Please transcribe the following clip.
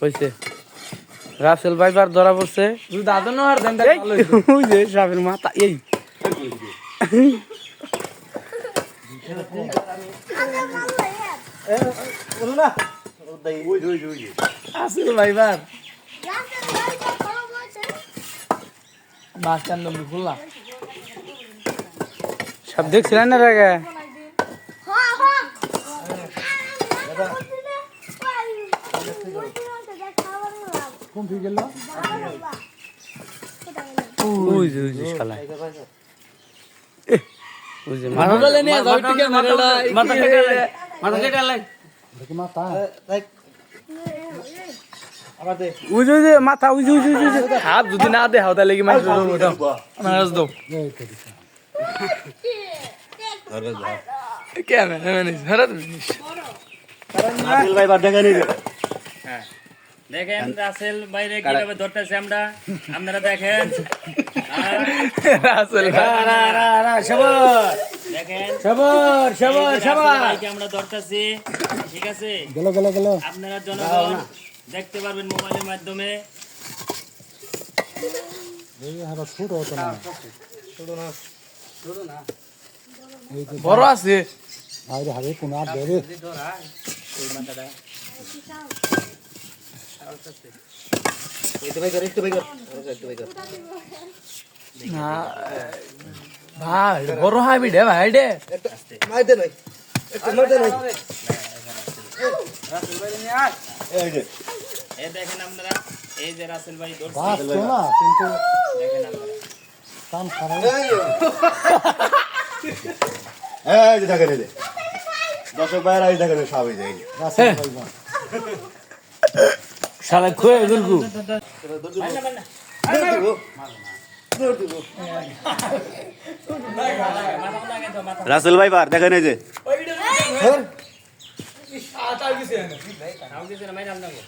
হইছে রাসেল ভাইবার ধরা পড়ছে দাদু না আর দেন ওই যে সাপের মাথা এই আসল ভাইবার বাস স্ট্যান্ড খোলা সব দেখছিলেন না আগে কোন ঠিক গেল ওই যে শালা ওই যে মাথা গলে নিয়ে যাও টিকে মেরেলা মাথা কেটে মাথা কেটে লাই মাথা ওই যে মাথা ওই যে হাত যদি না দে হাও তাহলে কি মাইর দাও আমার দাও ক্যামেরা মানে ধরা দিস রাসেল ভাই বার দেখা নিবে হ্যাঁ দেখেন রাসেল বাইরে কিভাবে ধরতেছে আমরা আপনারা দেখেন আসল সবার দেখেন সবার এই যে রাসেল ভাইকে আমরা ধরতেছি ঠিক আছে গেল আপনারা জনগণ দেখতে পারবেন মোবাইলের মাধ্যমে এই হারা ছোট হতো না বড় আছে আরে হারে কোন আর দেবে না ভাই বড় হাবি দে ভাই দে এই দেখেন আপনারা এই যে রাসেল ভাই ধরছে বাস তো না কিন্তু দেখেন আপনারা কাম খারাপ এই যে দেখেন এই যে দর্শক ভাইরা এই দেখেন সবই যায় রাসেল ভাই বার শালা খুয়ে দুলকু রাসেল ভাই বার দেখেন এই যে নাও কিছু না মাইর আপনাকে